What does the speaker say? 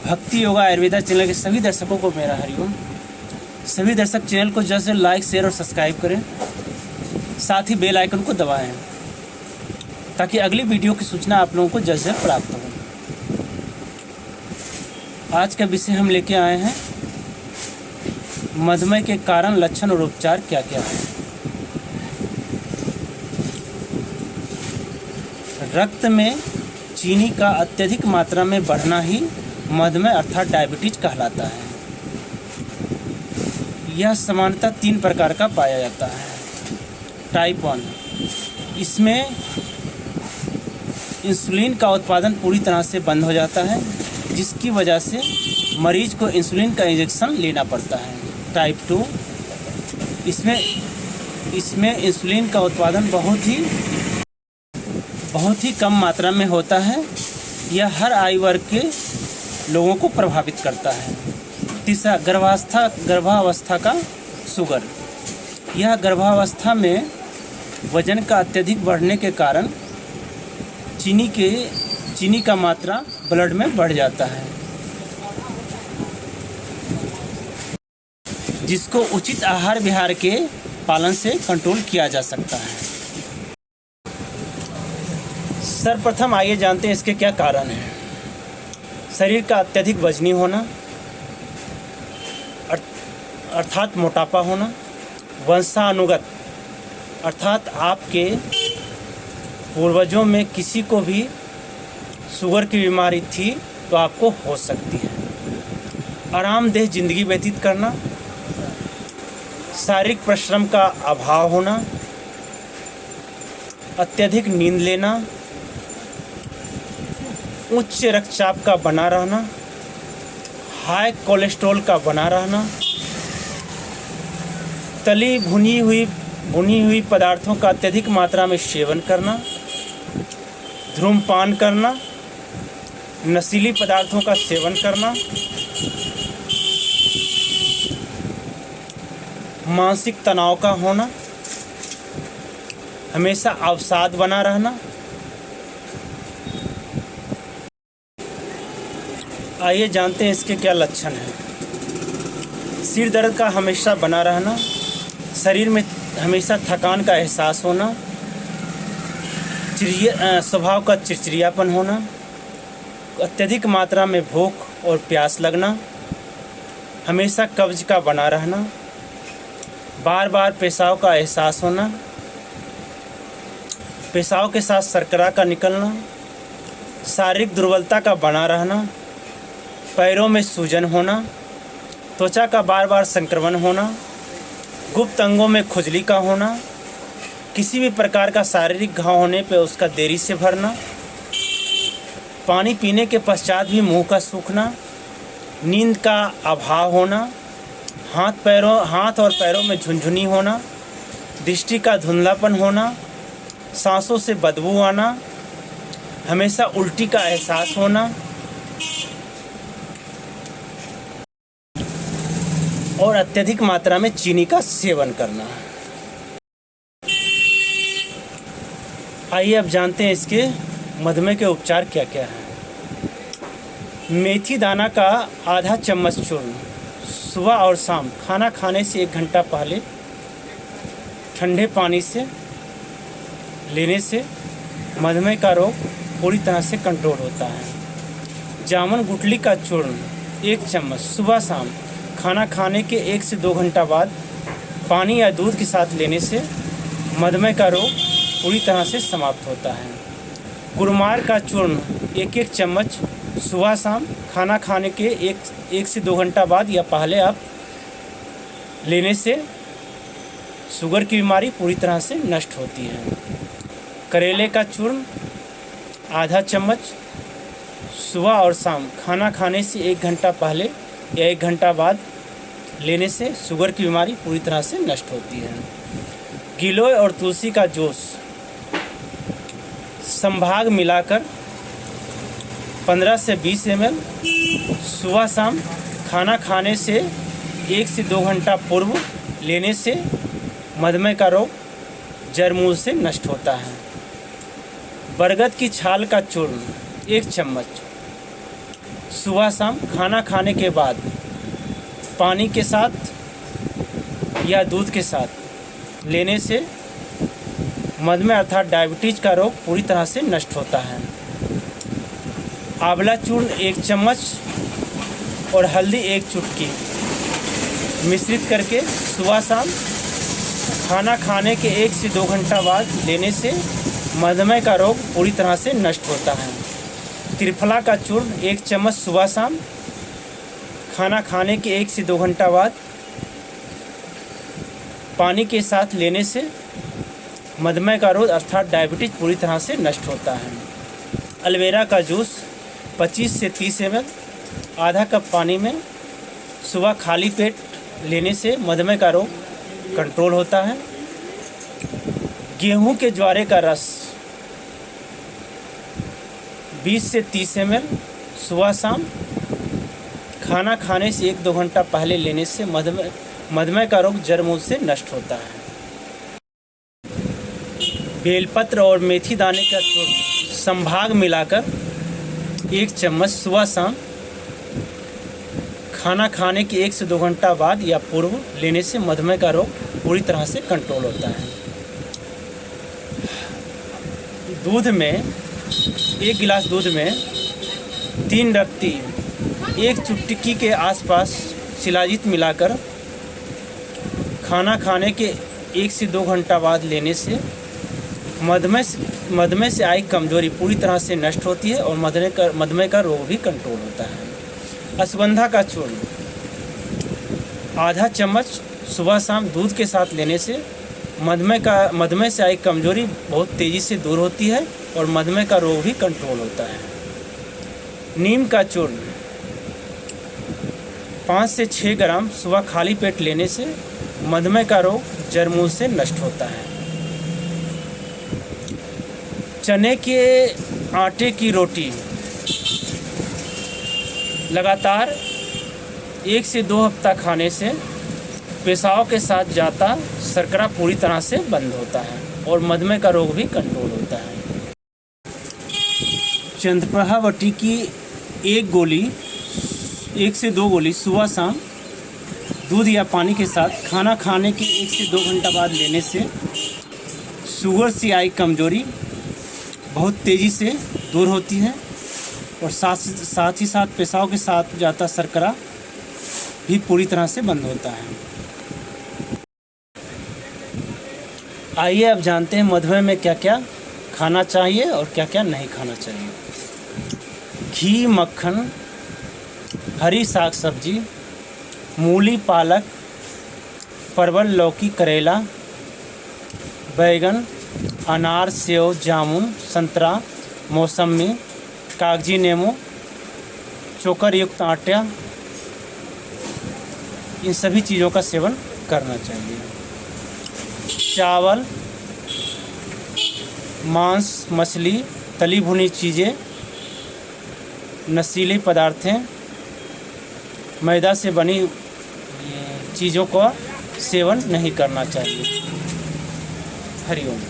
भक्ति योगा आयुर्वेदा चैनल के सभी दर्शकों को मेरा हरिओम। सभी दर्शक चैनल को जल्द से लाइक शेयर और सब्सक्राइब करें, साथ ही बेल आइकन को दबाएं ताकि अगली वीडियो की सूचना आप लोगों को जल्द से प्राप्त हो। आज का विषय हम लेके आए हैं मधुमेह के कारण, लक्षण और उपचार क्या क्या है। रक्त में चीनी का अत्यधिक मात्रा में बढ़ना ही मधुमेह अर्थात डायबिटीज कहलाता है। यह सामान्यतः 3 प्रकार का पाया जाता है। टाइप 1, इसमें इंसुलिन का उत्पादन पूरी तरह से बंद हो जाता है, जिसकी वजह से मरीज को इंसुलिन का इंजेक्शन लेना पड़ता है। टाइप 2, इसमें इंसुलिन का उत्पादन बहुत ही कम मात्रा में होता है। यह हर आयु वर्ग के लोगों को प्रभावित करता है। तीसरा, गर्भावस्था का शुगर। यह गर्भावस्था में वजन का अत्यधिक बढ़ने के कारण चीनी का मात्रा ब्लड में बढ़ जाता है, जिसको उचित आहार विहार के पालन से कंट्रोल किया जा सकता है। सर्वप्रथम आइए जानते हैं इसके क्या कारण हैं। शरीर का अत्यधिक वजनी होना अर्थात मोटापा होना। वंशानुगत अर्थात आपके पूर्वजों में किसी को भी शुगर की बीमारी थी तो आपको हो सकती है। आरामदेह जिंदगी व्यतीत करना, शारीरिक परिश्रम का अभाव होना, अत्यधिक नींद लेना, उच्च रक्तचाप का बना रहना, हाई कोलेस्ट्रॉल का बना रहना, तली भुनी हुई पदार्थों का अत्यधिक मात्रा में सेवन करना, धूम्रपान करना, नशीली पदार्थों का सेवन करना, मानसिक तनाव का होना, हमेशा अवसाद बना रहना। आइए जानते हैं इसके क्या लक्षण हैं। सिर दर्द का हमेशा बना रहना, शरीर में हमेशा थकान का एहसास होना, स्वभाव का चिड़चिड़ियापन होना, अत्यधिक मात्रा में भूख और प्यास लगना, हमेशा कब्ज का बना रहना, बार बार पेशाब का एहसास होना, पेशाब के साथ शर्करा का निकलना, शारीरिक दुर्बलता का बना रहना, पैरों में सूजन होना, त्वचा का बार बार संक्रमण होना, गुप्त अंगों में खुजली का होना, किसी भी प्रकार का शारीरिक घाव होने पर उसका देरी से भरना, पानी पीने के पश्चात भी मुंह का सूखना, नींद का अभाव होना, हाथ और पैरों में झुनझुनी होना, दृष्टि का धुंधलापन होना, सांसों से बदबू आना, हमेशा उल्टी का एहसास होना और अत्यधिक मात्रा में चीनी का सेवन करना। आइए अब जानते हैं इसके मधुमेह के उपचार क्या क्या हैं। मेथी दाना का आधा चम्मच चूर्ण सुबह और शाम खाना खाने से 1 घंटा पहले ठंडे पानी से लेने से मधुमेह का रोग पूरी तरह से कंट्रोल होता है। जामुन गुठली का चूर्ण 1 चम्मच सुबह शाम खाना खाने के 1 से 2 घंटा बाद पानी या दूध के साथ लेने से मधुमेह का रोग पूरी तरह से समाप्त होता है। गुड़मार का चूर्ण 1 चम्मच सुबह शाम खाना खाने के 1 से 2 घंटा बाद या पहले आप लेने से शुगर की बीमारी पूरी तरह से नष्ट होती है। करेले का चूर्ण आधा चम्मच सुबह और शाम खाना खाने से 1 घंटा पहले या 1 घंटा बाद लेने से शुगर की बीमारी पूरी तरह से नष्ट होती है। गिलोय और तुलसी का जूस संभाग मिलाकर 15 से 20 ml सुबह शाम खाना खाने से 1 से 2 घंटा पूर्व लेने से मधुमेह का रोग जड़मूल से नष्ट होता है। बरगद की छाल का चूर्ण 1 चम्मच सुबह शाम खाना खाने के बाद पानी के साथ या दूध के साथ लेने से मधुमेह अर्थात डायबिटीज का रोग पूरी तरह से नष्ट होता है। आंवला चूर्ण 1 चम्मच और हल्दी 1 चुटकी मिश्रित करके सुबह शाम खाना खाने के 1 से 2 घंटा बाद लेने से मधुमेह का रोग पूरी तरह से नष्ट होता है। त्रिफला का चूर्ण 1 चम्मच सुबह शाम खाना खाने के 1 से 2 घंटा बाद पानी के साथ लेने से मधुमेह का रोग अर्थात डायबिटीज पूरी तरह से नष्ट होता है। एलोवेरा का जूस 25 से 30 ml आधा कप पानी में सुबह खाली पेट लेने से मधुमेह का रोग कंट्रोल होता है। गेहूं के ज्वारे का रस 20 से 30 ml सुबह शाम खाना खाने से 1-2 घंटा पहले लेने से मधुमेह का रोग जड़ मूल से नष्ट होता है। बेलपत्र और मेथी दाने का चूर्ण संभाग मिलाकर 1 चम्मच सुबह शाम खाना खाने के 1 से 2 घंटा बाद या पूर्व लेने से मधुमेह का रोग पूरी तरह से कंट्रोल होता है। दूध में 1 गिलास दूध में 3 रत्ती 1 चुटकी के आसपास शिलाजीत मिलाकर खाना खाने के 1 से 2 घंटा बाद लेने से मधुमेह से आई कमजोरी पूरी तरह से नष्ट होती है और मधुमेह का रोग भी कंट्रोल होता है। अश्वगंधा का चूर्ण आधा चम्मच सुबह शाम दूध के साथ लेने से मधुमेह से आई कमजोरी बहुत तेज़ी से दूर होती है और मधुमेह का रोग भी कंट्रोल होता है। नीम का चूर्ण 5 से 6 ग्राम सुबह खाली पेट लेने से मधुमेह का रोग जड़ मूल से नष्ट होता है। चने के आटे की रोटी लगातार 1 से 2 हफ्ता खाने से पेशाब के साथ जाता शर्करा पूरी तरह से बंद होता है और मधुमेह का रोग भी कंट्रोल होता है। चंद्रप्रभावती की 1 से 2 गोली सुबह शाम दूध या पानी के साथ खाना खाने के 1 से 2 घंटा बाद लेने से शुगर से आई कमजोरी बहुत तेज़ी से दूर होती है और साथ ही साथ पेशाब के साथ जाता शर्करा भी पूरी तरह से बंद होता है। आइए अब जानते हैं मधुमेह में क्या क्या खाना चाहिए और क्या क्या नहीं खाना चाहिए। घी, मक्खन, हरी साग सब्जी, मूली, पालक, परवल, लौकी, करेला, बैगन, अनार, सेव, जामुन, संतरा, मौसमी, कागजी नींबू, चोकर युक्त आटा, इन सभी चीज़ों का सेवन करना चाहिए। चावल, मांस, मछली, तली भुनी चीज़ें, नशीली पदार्थें, मैदा से बनी चीज़ों का सेवन नहीं करना चाहिए। हरिओम।